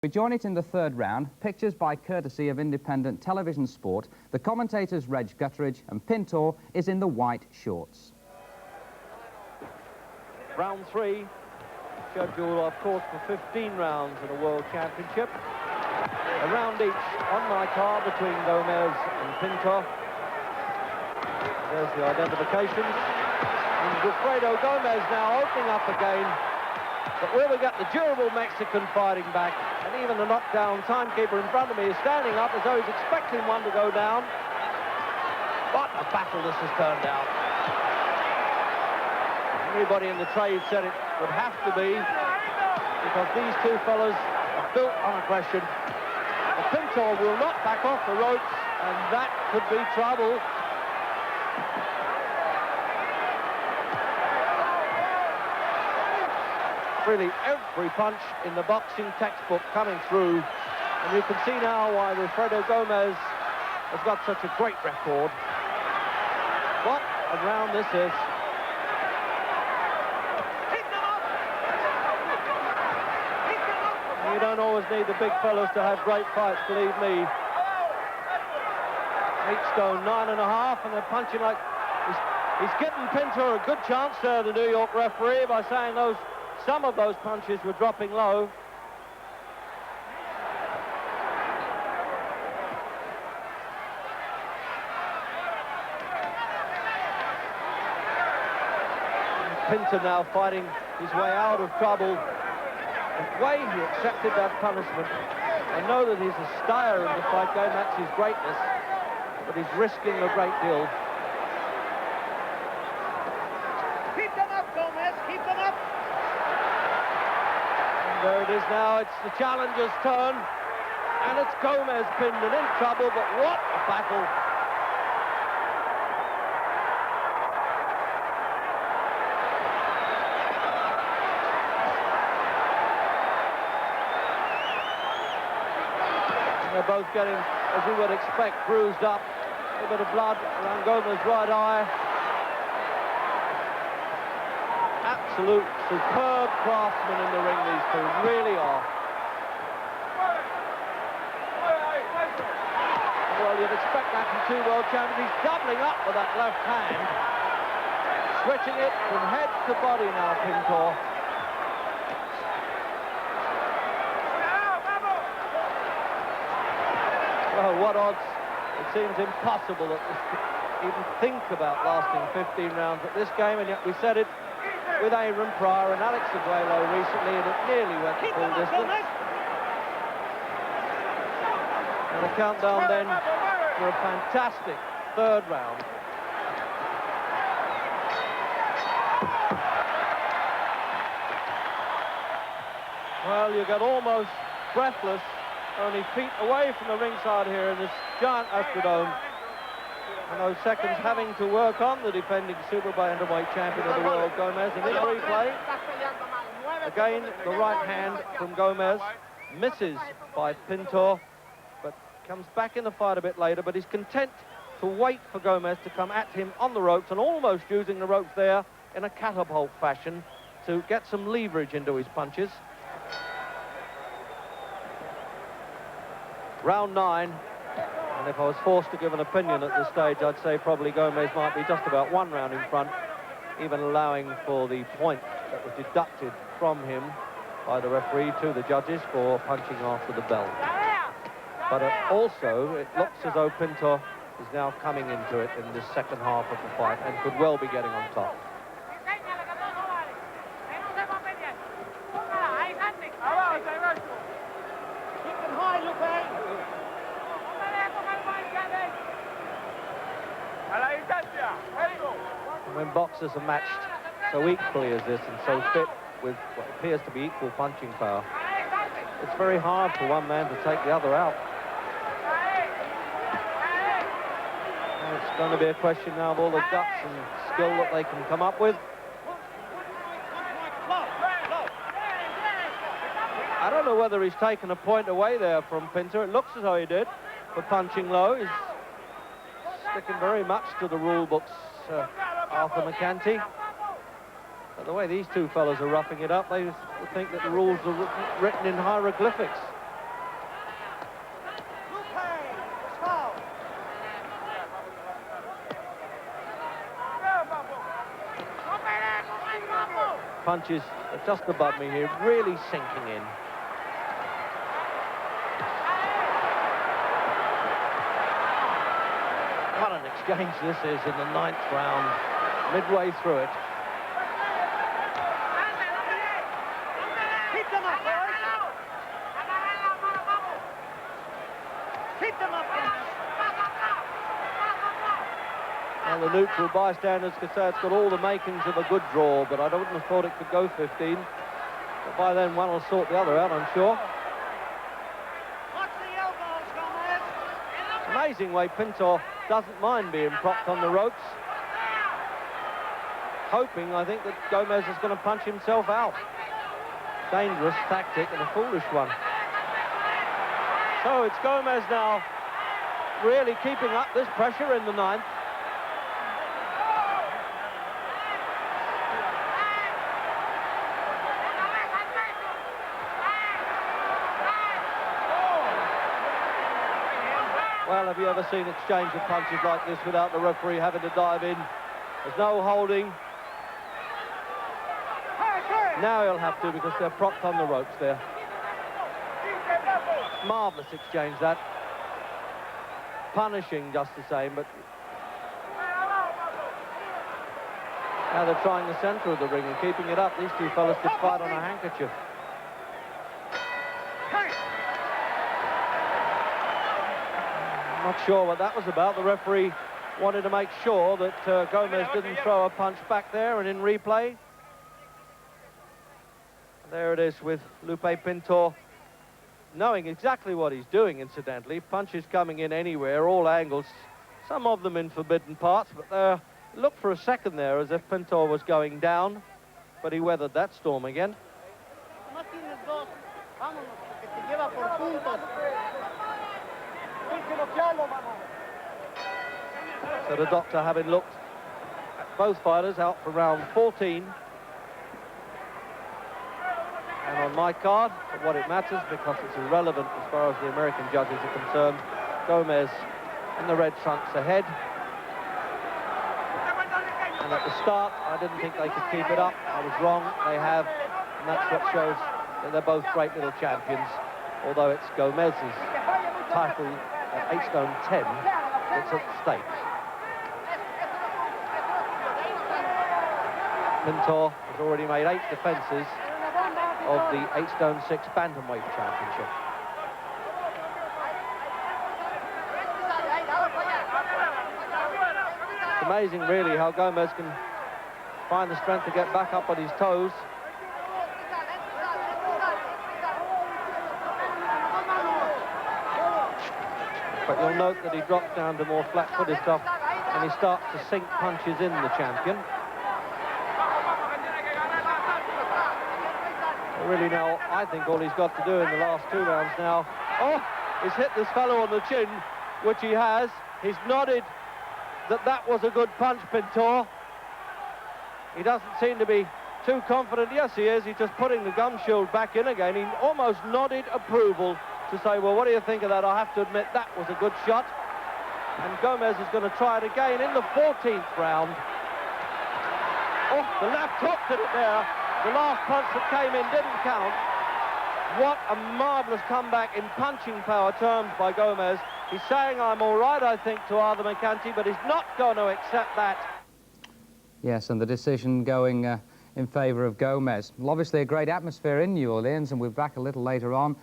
We join it in the third round, pictures by courtesy of independent television sport. The commentators Reg Gutteridge and Pintor is in the white shorts. Round 3, scheduled of course for 15 rounds in a World Championship. A round each on my car between Gomez and Pintor. There's the identifications. And Wilfredo Gomez now opening up again. But where we got the durable Mexican fighting back, and even the knockdown timekeeper in front of me is standing up as though he's expecting one to go down. What a battle this has turned out. Everybody in the trade said it would have to be, because these two fellas are built on aggression. The Pintor will not back off the ropes, and that could be trouble. Really every punch in the boxing textbook coming through, and you can see now why Wilfredo Gomez has got such a great record. What a round this is. You don't always need the big fellas to have great fights, believe me. 8 stone 9.5, and they're punching like he's getting Pintor a good chance there, the New York referee, by saying some of those punches were dropping low. Pintor now fighting his way out of trouble. The way he accepted that punishment, I know that he's a stayer in the fight game, that's his greatness, but he's risking a great deal. Keep them up, Gomez, keep them up! There it is now, it's the challenger's turn, and it's Gomez pinned and in trouble, but what a battle. And they're both getting, as you would expect, bruised up, a bit of blood around Gomez's right eye. Absolute superb craftsmen in the ring, these two really are. Well, you'd expect that from two world champions. He's doubling up with that left hand, switching it from head to body now, Pintor. Well, what odds? It seems impossible that this could even think about lasting 15 rounds at this game, and yet we said it with Aaron Pryor and Alex Abuelo recently, and it nearly went the full distance. And a countdown then for a fantastic third round. Well, you get almost breathless, only feet away from the ringside here in this giant Astrodome. And those seconds having to work on the defending super bantamweight champion of the world, Gomez. And in replay, again, the right hand from Gomez misses by Pintor, but comes back in the fight a bit later, but he's content to wait for Gomez to come at him on the ropes, and almost using the ropes there in a catapult fashion to get some leverage into his punches. Round 9. And if I was forced to give an opinion at this stage, I'd say probably Gomez might be just about 1 round in front, even allowing for the point that was deducted from him by the referee to the judges for punching after the bell. But also, it looks as though Pintor is now coming into it in this second half of the fight and could well be getting on top. Keep them high, Lupe! And when boxers are matched so equally as this and so fit with what appears to be equal punching power, it's very hard for one man to take the other out. And it's going to be a question now of all the guts and skill that they can come up with. I don't know whether he's taken a point away there from Pintor. It looks as though he did for punching low. He's sticking very much to the rule books, Arthur McCanty. But the way these two fellas are roughing it up, they think that the rules are written in hieroglyphics. Punches are just above me here, really sinking in. What an exchange this is in the 9th round, midway through it. Keep them up, boys. Keep them up, Gomez. Well, the neutral bystanders could say it's got all the makings of a good draw, but I wouldn't have thought it could go 15. But by then, one will sort the other out, I'm sure. Watch the elbows, Gomez. Amazing way Pintor doesn't mind being propped on the ropes. Hoping, I think, that Gomez is going to punch himself out. Dangerous tactic and a foolish one. So it's Gomez now really keeping up this pressure in the 9th. Well, have you ever seen exchange of punches like this without the referee having to dive in? There's no holding. Now he'll have to, because they're propped on the ropes there. Marvellous exchange, that. Punishing just the same, but now they're trying the centre of the ring and keeping it up. These two fellas could fight on a handkerchief. Not sure what that was about. The referee wanted to make sure that Gomez didn't throw a punch back there, and in replay, there it is with Lupe Pintor knowing exactly what he's doing, incidentally. Punches coming in anywhere, all angles, some of them in forbidden parts, but looked for a second there as if Pintor was going down, but he weathered that storm again. So the doctor, having looked at both fighters out for round 14, and on my card, for what it matters, because it's irrelevant as far as the American judges are concerned, Gomez in the red trunks ahead. And at the start, I didn't think they could keep it up. I was wrong, they have, and that's what shows that they're both great little champions, although it's Gomez's title at 8 stone 10 that's at stake. Pintor has already made 8 defences of the 8 stone 6 bantamweight championship. It's amazing, really, how Gomez can find the strength to get back up on his toes. But you'll note that he drops down to more flat-footed stuff and he starts to sink punches in the champion. Really now, I think all he's got to do in the last 2 rounds now, is hit this fellow on the chin, which he has. He's nodded that was a good punch, Pintor. He doesn't seem to be too confident. Yes, he is. He's just putting the gum shield back in again. He almost nodded approval to say, well, what do you think of that? I have to admit that was a good shot. And Gomez is going to try it again in the 14th round. Oh, the left hook did it there. The last punch that came in didn't count. What a marvellous comeback in punching power terms by Gomez. He's saying, I'm all right, I think, to Arthur McCanty, but he's not going to accept that. Yes, and the decision going in favour of Gomez. Well, obviously a great atmosphere in New Orleans, and we'll be back a little later on.